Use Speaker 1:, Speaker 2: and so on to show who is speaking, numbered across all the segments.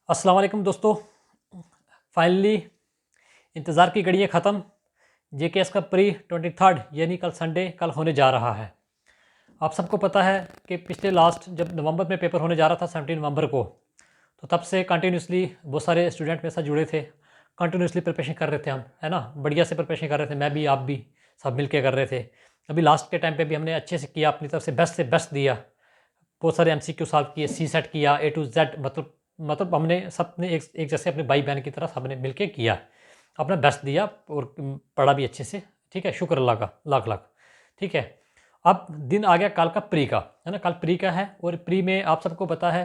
Speaker 1: अस्सलाम वालेकुम दोस्तों। फाइनली इंतज़ार की घड़ी है ख़त्म। जेकेएस का प्री 23 यानी कल संडे कल होने जा रहा है। आप सबको पता है कि पिछले लास्ट जब नवंबर में पेपर होने जा रहा था 17 नवंबर को, तो तब से कंटिन्यूसली बहुत सारे स्टूडेंट मेरे साथ जुड़े थे। कंटिन्यूसली प्रिपरेशन कर रहे थे हम, है ना, बढ़िया से प्रिपरेशन कर रहे थे। मैं भी, आप भी, सब मिल के कर रहे थे। अभी लास्ट के टाइम पे भी हमने अच्छे से किया, अपनी तरफ से बेस्ट दिया। बहुत सारे एमसीक्यू सॉल्व किए, सी सेट किया, ए टू जेड, मतलब हमने सबने एक एक जैसे अपने भाई बहन की तरह सबने मिल के किया, अपना बेस्ट दिया और पढ़ा भी अच्छे से। ठीक है, शुक्र अल्लाह का लाख लाख। ठीक है, अब दिन आ गया कल का प्री का, है ना। कल प्री का है और प्री में आप सबको पता है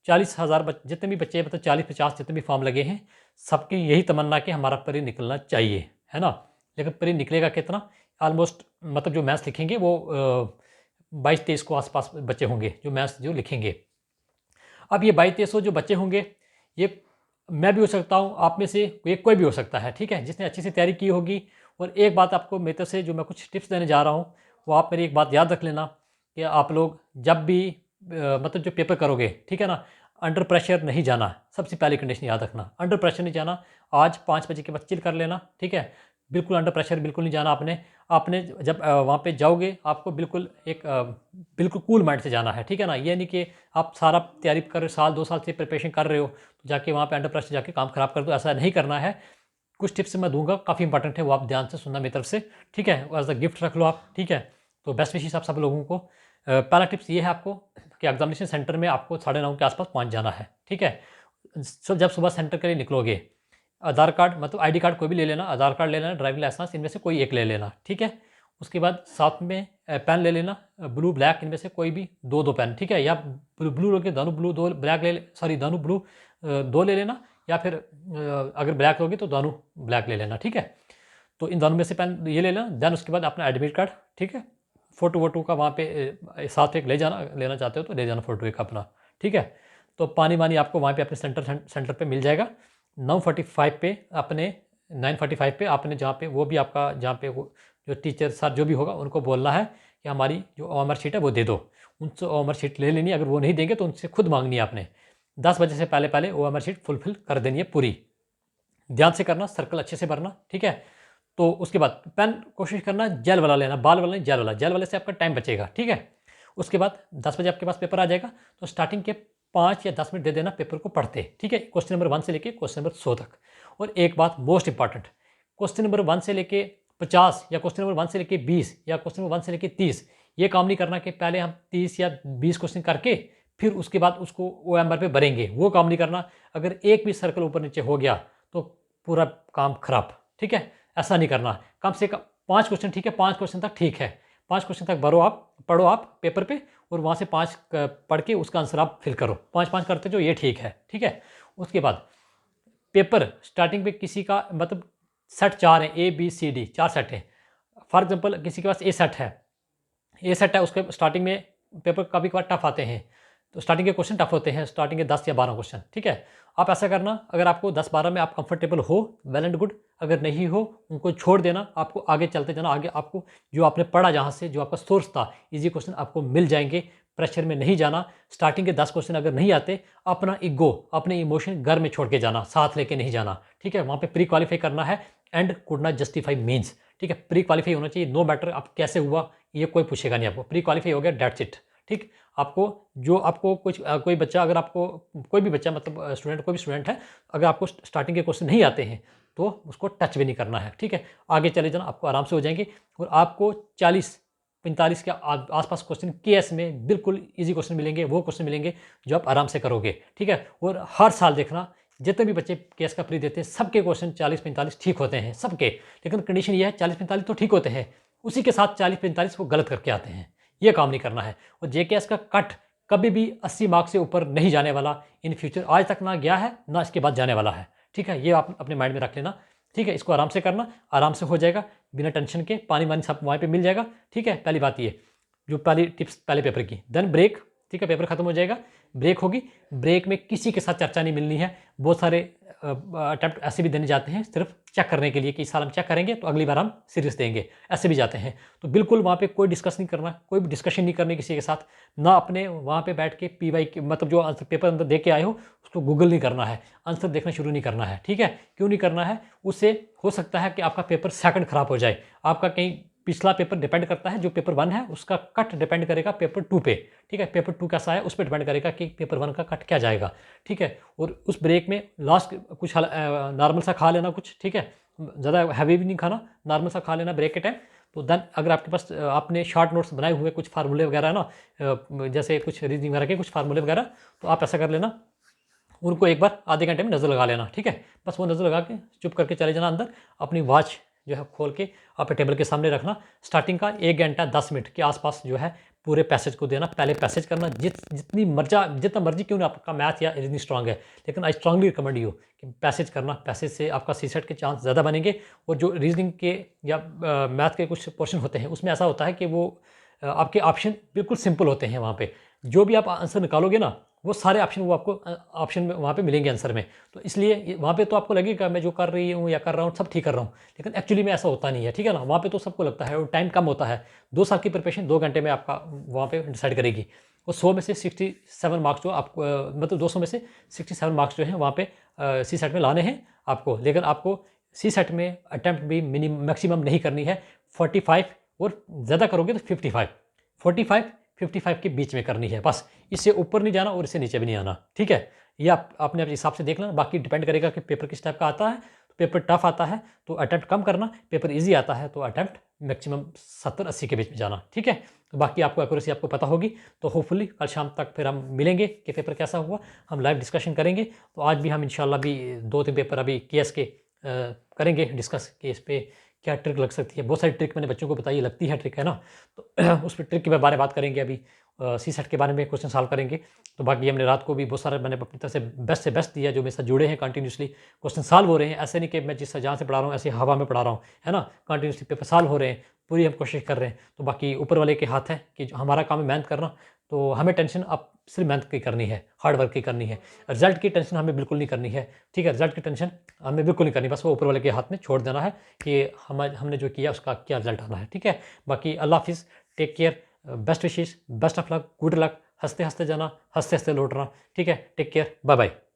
Speaker 1: 40,000 जितने भी बच्चे, मतलब 40-50 जितने भी फॉर्म लगे हैं, सबकी यही तमन्ना कि हमारा प्री निकलना चाहिए, है ना। लेकिन प्री निकलेगा कितना? ऑलमोस्ट मतलब जो मैथ्स लिखेंगे वो 22-23 को आसपास बच्चे होंगे जो मैथ्स जो लिखेंगे। अब ये 2200 जो बच्चे होंगे, ये मैं भी हो सकता हूँ, आप में से कोई भी हो सकता है। ठीक है, जिसने अच्छी से तैयारी की होगी। और एक बात आपको मेरी तरफ से जो मैं कुछ टिप्स देने जा रहा हूँ, वो आप मेरी एक बात याद रख लेना कि आप लोग जब भी मतलब जो पेपर करोगे, ठीक है ना, अंडर प्रेशर नहीं जाना। सबसे पहली कंडीशन याद रखना, अंडर प्रेशर नहीं जाना। आज 5 बजे के बाद चिल कर लेना, ठीक है। बिल्कुल अंडर प्रेशर बिल्कुल नहीं जाना आपने। आपने जब वहाँ पे जाओगे, आपको बिल्कुल एक बिल्कुल कूल माइंड से जाना है, ठीक है ना। ये नहीं कि आप सारा तैयारी कर, साल 2 साल से प्रिपरेशन कर रहे हो, तो जाके वहाँ पे अंडर प्रेशर जाके काम खराब कर दो, ऐसा नहीं करना है। कुछ टिप्स मैं दूंगा, काफ़ी इंपॉर्टेंट है, वो आप ध्यान से सुनना मेरी तरफ से, ठीक है। एज अ गिफ्ट रख लो आप, ठीक है। तो बेस्ट विशेष आप सब लोगों को। पहला टिप्स ये है आपको कि एग्जामिनेशन सेंटर में आपको 9:30 के आसपास पहुँच जाना है, ठीक है। जब सुबह सेंटर के लिए निकलोगे, आधार कार्ड मतलब आईडी कार्ड कोई भी ले लेना, आधार कार्ड ले लेना, ड्राइविंग लाइसेंस, इनमें से कोई एक ले लेना, ठीक है। उसके बाद साथ में पेन ले लेना, ब्लू ब्लैक इनमें से कोई भी दो दो पेन, ठीक है। या ब्लू ब्लू लोगे दोनों ब्लू, दो ब्लैक सॉरी दोनों ब्लू दो ले लेना। या फिर अगर ब्लैक लोगे तो दोनों ब्लैक ले लेना, ठीक है। तो इन दोनों में से पेन ये ले लेना। देन उसके बाद अपना एडमिट कार्ड, ठीक है। फ़ोटो वोटो का वहाँ पे साथ एक ले जाना, लेना चाहते हो तो ले जाना फ़ोटो एक अपना, ठीक है। तो पानी वानी आपको वहाँ पे अपने सेंटर पे मिल जाएगा। 9:45 पे अपने 9:45 पे आपने जहाँ पे वो भी आपका जहाँ पे वो जो टीचर सर जो भी होगा उनको बोलना है कि हमारी जो ओएमआर शीट है वो दे दो। उनसे ओएमआर शीट ले लेनी है, अगर वो नहीं देंगे तो उनसे खुद मांगनी है आपने। 10 बजे से पहले पहले ओएमआर शीट फुलफिल कर देनी है पूरी। ध्यान से करना, सर्कल अच्छे से भरना, ठीक है। तो उसके बाद पेन कोशिश करना जेल वाला लेना, बाल वाला नहीं, जेल वाला। जेल वाले से आपका टाइम बचेगा, ठीक है। उसके बाद 10 बजे आपके पास पेपर आ जाएगा, तो स्टार्टिंग के 5 या 10 मिनट दे देना पेपर को पढ़ते, ठीक है। क्वेश्चन नंबर 1 से लेके क्वेश्चन नंबर 100 तक। और एक बात मोस्ट इंपॉर्टेंट, क्वेश्चन नंबर 1 से लेके 50 या क्वेश्चन नंबर 1 से लेके 20 या क्वेश्चन नंबर 1 से लेके 30, ये काम नहीं करना कि पहले हम 30 या 20 क्वेश्चन करके फिर उसके बाद उसको ओएमआर पे भरेंगे, वो काम नहीं करना। अगर एक भी सर्कल ऊपर नीचे हो गया तो पूरा काम खराब, ठीक है। ऐसा नहीं करना। कम से कम 5 क्वेश्चन, ठीक है, 5 क्वेश्चन तक ठीक है। 5 क्वेश्चन तक भरो आप, पढ़ो आप पेपर पे, और वहाँ से 5 पढ़ के उसका आंसर आप फिल करो। 5-5 करते जो, ये ठीक है, ठीक है। उसके बाद पेपर स्टार्टिंग पे किसी का मतलब सेट 4 है, A B C D 4 set है। फॉर एग्जाम्पल किसी के पास ए सेट है, ए सेट है, उसके स्टार्टिंग में पेपर कभी कभार टफ आते हैं, तो स्टार्टिंग के क्वेश्चन टफ होते हैं, स्टार्टिंग के 10 या 12 क्वेश्चन, ठीक है। आप ऐसा करना, अगर आपको 10-12 में आप कंफर्टेबल हो, वेल एंड गुड। अगर नहीं हो, उनको छोड़ देना, आपको आगे चलते जाना। आगे आपको जो आपने पढ़ा, जहाँ से जो आपका सोर्स था, इजी क्वेश्चन आपको मिल जाएंगे। प्रेशर में नहीं जाना। स्टार्टिंग के 10 क्वेश्चन अगर नहीं आते, अपना ईगो, अपने इमोशन घर में छोड़ के जाना, साथ लेके नहीं जाना, ठीक है। वहाँ पे प्री क्वालिफाई करना है, and could not justify means, ठीक है। प्री क्वालिफाई होना चाहिए, नो मैटर आप कैसे हुआ, ये कोई पूछेगा नहीं आपको। प्री क्वालिफाई हो गया, डेट्स इट, ठीक। आपको जो आपको कुछ कोई बच्चा, अगर आपको कोई भी बच्चा मतलब स्टूडेंट, कोई भी स्टूडेंट है, अगर आपको स्टार्टिंग के क्वेश्चन नहीं आते हैं तो उसको टच भी नहीं करना है, ठीक है। आगे चले जाना, आपको आराम से हो जाएंगे। और आपको 40-45 के आसपास क्वेश्चन केएस में बिल्कुल ईजी क्वेश्चन मिलेंगे, वो क्वेश्चन मिलेंगे जो आप आराम से करोगे, ठीक है। और हर साल देखना, जितने भी बच्चे केएस का प्री देते हैं, सबके क्वेश्चन 40-45 ठीक होते हैं, सबके। लेकिन कंडीशन ये है 40-45 तो ठीक होते हैं, उसी के साथ 40-45 वो गलत करके आते हैं। ये काम नहीं करना है। और जेकेएस का कट कभी भी 80 मार्क्स से ऊपर नहीं जाने वाला इन फ्यूचर, आज तक ना गया है ना इसके बाद जाने वाला है, ठीक है। ये आप अपने माइंड में रख लेना, ठीक है। इसको आराम से करना, आराम से हो जाएगा, बिना टेंशन के। पानी वानी सब वहाँ पे मिल जाएगा, ठीक है। पहली बात ये जो पहली टिप्स पहले पेपर की। देन ब्रेक, ठीक है, पेपर खत्म हो जाएगा। ब्रेक होगी, ब्रेक में किसी के साथ चर्चा नहीं मिलनी है। बहुत सारे अटेम्प्ट ऐसे भी देने जाते हैं सिर्फ चेक करने के लिए कि इस साल हम चेक करेंगे तो अगली बार हम सीरियस देंगे, ऐसे भी जाते हैं। तो बिल्कुल वहाँ पे कोई डिस्कस नहीं करना, कोई भी डिस्कशन नहीं करनी किसी के साथ, ना अपने वहाँ पे बैठ के PY मतलब जो आंसर पेपर अंदर दे के आए हो उसको गूगल नहीं करना है, आंसर देखना शुरू नहीं करना है, ठीक है। क्यों नहीं करना है? उससे हो सकता है कि आपका पेपर सेकंड खराब हो जाए, आपका कहीं पिछला पेपर डिपेंड करता है, जो पेपर 1 है उसका कट डिपेंड करेगा पेपर 2 पे, ठीक है। पेपर 2 कैसा है उस पर डिपेंड करेगा कि पेपर 1 का कट क्या जाएगा, ठीक है। और उस ब्रेक में लास्ट कुछ नॉर्मल सा खा लेना कुछ, ठीक है, ज़्यादा हैवी भी नहीं खाना, नॉर्मल सा खा लेना ब्रेक के टाइम। तो देन अगर आपके पास आपने शॉर्ट नोट्स बनाए हुए कुछ फार्मूले वगैरह है ना, जैसे कुछ रीजनिंग वगैरह के कुछ फार्मूले वगैरह, तो आप ऐसा कर लेना, उनको एक बार आधे घंटे में नज़र लगा लेना, ठीक है। बस वो नज़र लगा के चुप करके चले जाना अंदर, अपनी वॉच जो है खोल के आप टेबल के सामने रखना। स्टार्टिंग का 1 घंटा 10 मिनट के आसपास जो है पूरे पैसेज को देना, पहले पैसेज करना, जितना मर्जी क्यों ना आपका मैथ या रीजनिंग स्ट्रांग है, लेकिन आई स्ट्रांगली रिकमेंड यू कि पैसेज करना। पैसेज से आपका CSET के चांस ज़्यादा बनेंगे। और जो रीजनिंग के या मैथ के कुछ पोर्शन होते हैं उसमें ऐसा होता है कि वो आपके ऑप्शन बिल्कुल सिंपल होते हैं। वहाँ पे जो भी आप आंसर निकालोगे ना, वो सारे ऑप्शन वो आपको ऑप्शन में वहाँ पे मिलेंगे आंसर में। तो इसलिए वहाँ पे तो आपको लगेगा मैं जो कर रही हूँ या कर रहा हूँ सब ठीक कर रहा हूँ, लेकिन एक्चुअली में ऐसा होता नहीं है, ठीक है ना। वहाँ पे तो सबको लगता है और टाइम कम होता है। 2 साल की प्रिपरेशन 2 घंटे में आपका वहाँ पे डिसाइड करेगी। और 100 में से 67 मार्क्स जो आपको मतलब 200 में से 67 मार्क्स जो हैं वहाँ पे CSET में लाने हैं आपको। लेकिन आपको CSET में अटैम्प्ट भी मैक्सिमम नहीं करनी है 45, और ज़्यादा करोगे तो 55, 45 55 के बीच में करनी है बस। इससे ऊपर नहीं जाना और इससे नीचे भी नहीं आना, ठीक है। ये आप अपने हिसाब से देख लेना। बाकी डिपेंड करेगा कि पेपर किस टाइप का आता है। तो पेपर टफ आता है तो अटैम्प्ट कम करना, पेपर ईजी आता है तो अटैम्प्ट मैक्सिमम 70-80 के बीच में जाना, ठीक है। तो बाकी आपको एक्यूरेसी आपको पता होगी। तो होपफुली कल शाम तक फिर हम मिलेंगे कि पेपर कैसा हुआ, हम लाइव डिस्कशन करेंगे। तो आज भी हम इंशाल्लाह भी 2-3 पेपर अभी केएस के करेंगे डिस्कस कि इस पे क्या ट्रिक लग सकती है। बहुत सारी ट्रिक मैंने बच्चों को बताई, लगती है ट्रिक है ना, तो उस पर ट्रिक के बारे में बात करेंगे। अभी CSET के बारे में क्वेश्चन सॉल्व करेंगे। तो बाकी हमने रात को भी बहुत सारे मैंने अपनी तरफ से बेस्ट दिया, जो मेरे साथ जुड़े हैं कंटिन्यूसली क्वेश्चन सॉल्व हो रहे हैं। ऐसे नहीं कि मैं जिस जहाँ से पढ़ा रहा हूँ ऐसे हवा में पढ़ा रहा हूँ, है ना। कंटिन्यूसली पेपर सॉल्व हो रहे हैं, पूरी हम कोशिश कर रहे हैं। तो बाकी ऊपर वाले के हाथ है कि हमारा काम है मेहनत करना। तो हमें टेंशन अब सिर्फ मेहनत की करनी है, हार्ड वर्क की करनी है। रिजल्ट की टेंशन हमें बिल्कुल नहीं करनी है, ठीक है। रिजल्ट की टेंशन हमें बिल्कुल नहीं करनी, बस वो ऊपर वाले के हाथ में छोड़ देना है कि हमने जो किया उसका क्या रिजल्ट आना है, ठीक है। बाकी अल्लाह हाफिज़, take care, best wishes, best of luck, good luck. हंसते हंसते जाना, हंसते हंसते लौटना, ठीक है। Take care, bye bye.